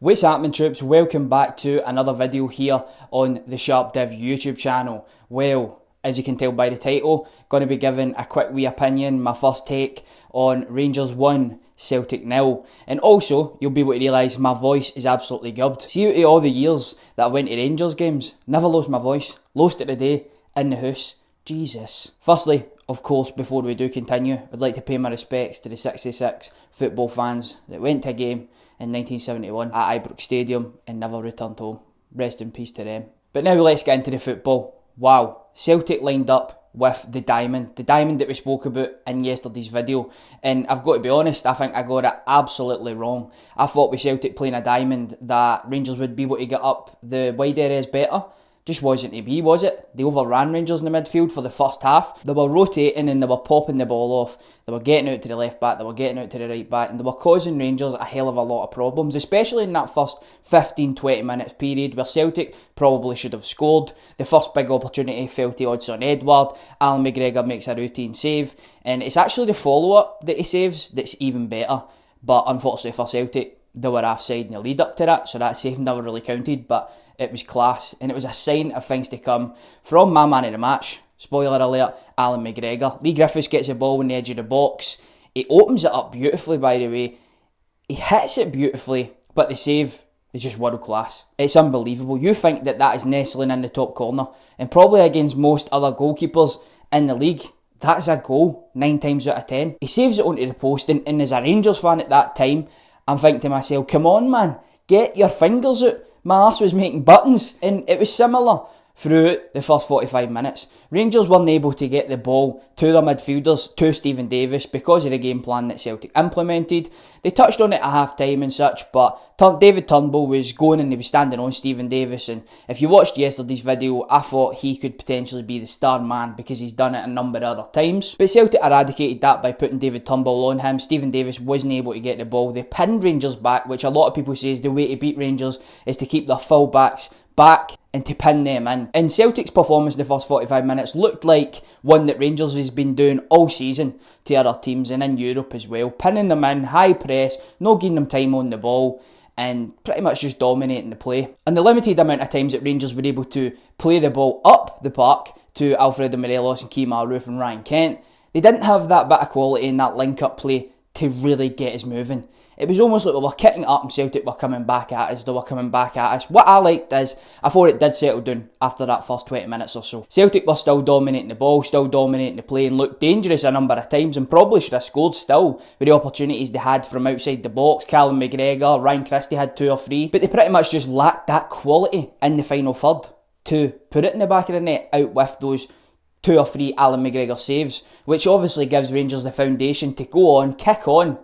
What's happening, troops? Welcome back to another video here on the SharpDiv YouTube channel. Well, as you can tell by the title, going to be giving a quick wee opinion, my first take on Rangers 1, Celtic 0. And also, you'll be able to realise my voice is absolutely gubbed. See, out of all the years that I went to Rangers games, never lost my voice. Lost it today, in the house. Jesus. Firstly, of course, before we do continue, I'd like to pay my respects to the 66 football fans that went to a game in 1971 at Ibrox Stadium and never returned home. Rest in peace to them. But now let's get into the football. Wow, Celtic lined up with the diamond that we spoke about in yesterday's video. And I've got to be honest, I think I got it absolutely wrong. I thought with Celtic playing a diamond that Rangers would be able to get up the wide areas better. Just wasn't to be, was it? They overran Rangers in the midfield for the first half. They were rotating and they were popping the ball off. They were getting out to the left back, they were getting out to the right back, and they were causing Rangers a hell of a lot of problems, especially in that first 15-20 minutes period where Celtic probably should have scored. The first big opportunity fell to Odsonne-Edouard. Callum McGregor makes a routine save, and it's actually the follow-up that he saves that's even better. But unfortunately for Celtic, they were offside in the lead up to that, so that save never really counted, but it was class, and it was a sign of things to come from my man of the match. Spoiler alert, Callum McGregor. Lee Griffiths gets the ball on the edge of the box. He opens it up beautifully, by the way. He hits it beautifully, but the save is just world class. It's unbelievable. You think that is nestling in the top corner, and probably against most other goalkeepers in the league, that's a goal 9 times out of 10. He saves it onto the post, and as a Rangers fan at that time, I'm thinking to myself, come on man, get your fingers out. My arse was making buttons, and it was similar throughout the first 45 minutes. Rangers weren't able to get the ball to their midfielders, to Stephen Davis, because of the game plan that Celtic implemented. They touched on it at half-time and such, but David Turnbull was going and he was standing on Stephen Davis, and if you watched yesterday's video, I thought he could potentially be the star man because he's done it a number of other times. But Celtic eradicated that by putting David Turnbull on him. Stephen Davis wasn't able to get the ball. They pinned Rangers back, which a lot of people say is the way to beat Rangers, is to keep their full-backs back and to pin them in. And Celtic's performance in the first 45 minutes looked like one that Rangers has been doing all season to other teams and in Europe as well. Pinning them in, high press, not giving them time on the ball, and pretty much just dominating the play. And the limited amount of times that Rangers were able to play the ball up the park to Alfredo Morelos and Kemar Roofe and Ryan Kent, they didn't have that bit of quality in that link-up play to really get us moving. It was almost like we were kicking it up and Celtic were coming back at us, they were coming back at us. What I liked is, I thought it did settle down after that first 20 minutes or so. Celtic were still dominating the ball, still dominating the play, and looked dangerous a number of times and probably should have scored still with the opportunities they had from outside the box. Callum McGregor, Ryan Christie had 2 or 3, but they pretty much just lacked that quality in the final third to put it in the back of the net out with those 2 or 3 Callum McGregor saves, which obviously gives Rangers the foundation to go on, kick on,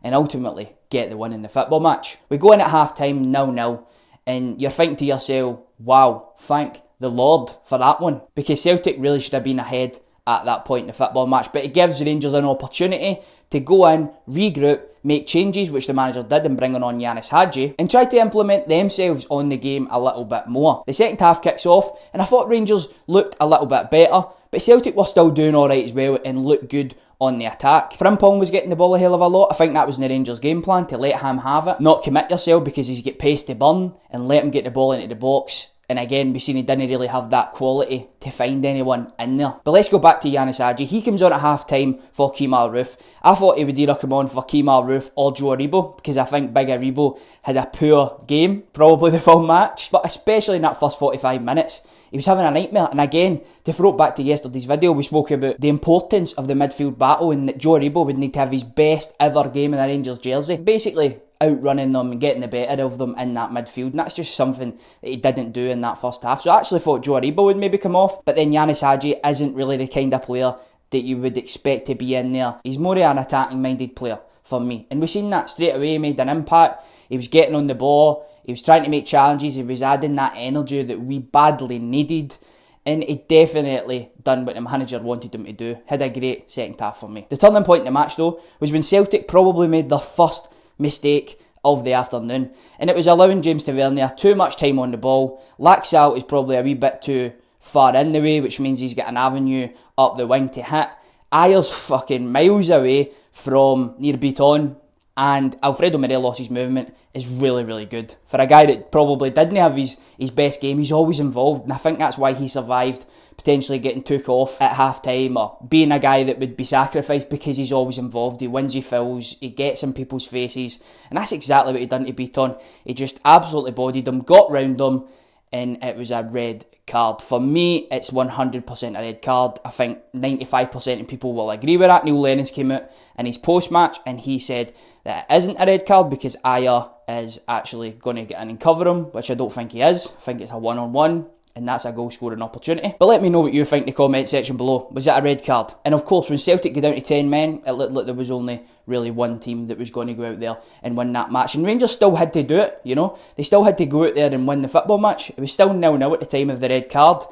and ultimately get the win in the football match. We go in at half-time 0-0, and you're thinking to yourself, wow, thank the Lord for that one, because Celtic really should have been ahead at that point in the football match, but it gives Rangers an opportunity to go in, regroup, make changes, which the manager did in bringing on Yanis Hadji, and try to implement themselves on the game a little bit more. The second half kicks off, and I thought Rangers looked a little bit better, but Celtic were still doing alright as well and looked good on the attack. Frimpong was getting the ball a hell of a lot. I think that was in the Rangers game plan, to let him have it, not commit yourself because he's get pace to burn, and let him get the ball into the box. And again, we've seen he didn't really have that quality to find anyone in there. But let's go back to Yanis Hadji. He comes on at half-time for Kemar Roofe. I thought he would either come on for Kemar Roofe or Joe Aribo, because I think Big Aribo had a poor game, probably the full match. But especially in that first 45 minutes, he was having a nightmare. And again, to throw it back to yesterday's video, we spoke about the importance of the midfield battle and that Joe Aribo would need to have his best ever game in a Rangers jersey. Basically, outrunning them and getting the better of them in that midfield, and that's just something that he didn't do in that first half. So I actually thought Joe Aribo would maybe come off, but then Yanis Hadji isn't really the kind of player that you would expect to be in there. He's more of an attacking minded player for me, and we've seen that straight away. He made an impact, he was getting on the ball, he was trying to make challenges, he was adding that energy that we badly needed, and he definitely done what the manager wanted him to do. Had a great second half for me. The turning point in the match though was when Celtic probably made their first mistake of the afternoon, and it was allowing James Tavernier too much time on the ball. Laxalt is probably a wee bit too far in the way, which means he's got an avenue up the wing to hit. Ayer's fucking miles away from near Bitton, And Alfredo Morelos' movement is really, really good. For a guy that probably didn't have his best game, he's always involved. And I think that's why he survived potentially getting took off at half-time or being a guy that would be sacrificed, because he's always involved. He wins, he fills, he gets in people's faces. And that's exactly what he done to Bitton. He just absolutely bodied him, got round him, and it was a red card. For me, it's 100% a red card. I think 95% of people will agree with that. Neil Lennon's came out in his post-match and he said that it isn't a red card because Aya is actually going to get in and cover him, which I don't think he is. I think it's a one-on-one, and that's a goal-scoring opportunity. But let me know what you think in the comment section below. Was it a red card? And of course, when Celtic go down to 10 men, it looked like there was only really one team that was going to go out there and win that match. And Rangers still had to do it, you know. They still had to go out there and win the football match. It was still 0-0 at the time of the red card.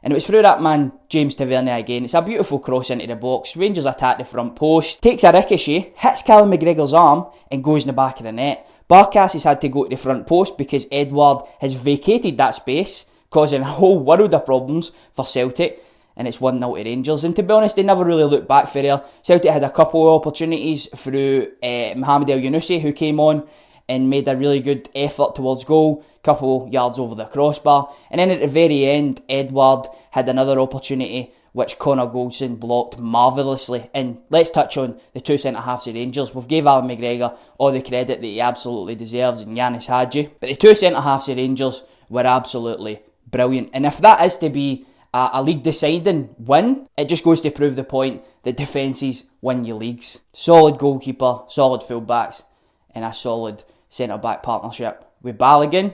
And it was through that man, James Tavernier again. It's a beautiful cross into the box. Rangers attack the front post. Takes a ricochet, hits Callum McGregor's arm and goes in the back of the net. Barkas has had to go to the front post because Edouard has vacated that space, causing a whole world of problems for Celtic. And it's 1-0 to Rangers. And to be honest, they never really looked back for there. Celtic had a couple of opportunities through Mohamed El Younousi, who came on and made a really good effort towards goal, couple yards over the crossbar. And then at the very end, Edouard had another opportunity which Connor Goldson blocked marvellously. And let's touch on the two centre-halves of Rangers. We've gave Callum McGregor all the credit that he absolutely deserves, and Yanis Hadji. But the two centre-halves of Rangers were absolutely brilliant. And if that is to be a league deciding win, it just goes to prove the point that defences win your leagues. Solid goalkeeper, solid full-backs, and a solid centre-back partnership with Balogun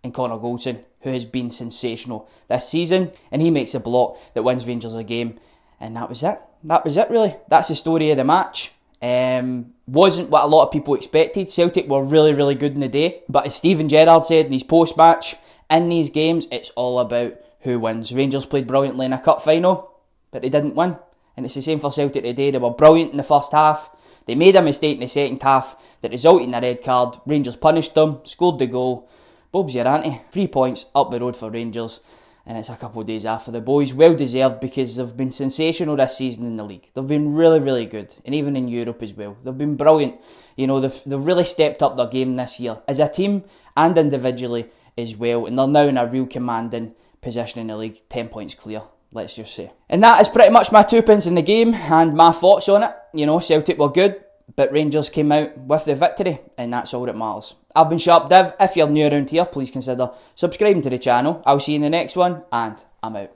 and Connor Goldson, who has been sensational this season. And he makes a block that wins Rangers a game. And that was it. That was it, really. That's the story of the match. Wasn't what a lot of people expected. Celtic were really, really good in the day. But as Steven Gerrard said in his post-match, in these games, it's all about who wins. Rangers played brilliantly in a cup final, but they didn't win. And it's the same for Celtic today. They were brilliant in the first half. They made a mistake in the second half that resulted in a red card. Rangers punished them, scored the goal. Bob's your auntie. 3 points up the road for Rangers. And it's a couple of days after the boys. Well deserved, because they've been sensational this season in the league. They've been really, really good. And even in Europe as well. They've been brilliant. You know, they've really stepped up their game this year. As a team and individually as well. And they're now in a real commanding position in the league. 10 points clear, let's just say. And that is pretty much my 2 pence in the game and my thoughts on it. You know, Celtic were good, but Rangers came out with the victory, and that's all that matters. I've been SharpDiv. If you're new around here, please consider subscribing to the channel. I'll see you in the next one, and I'm out.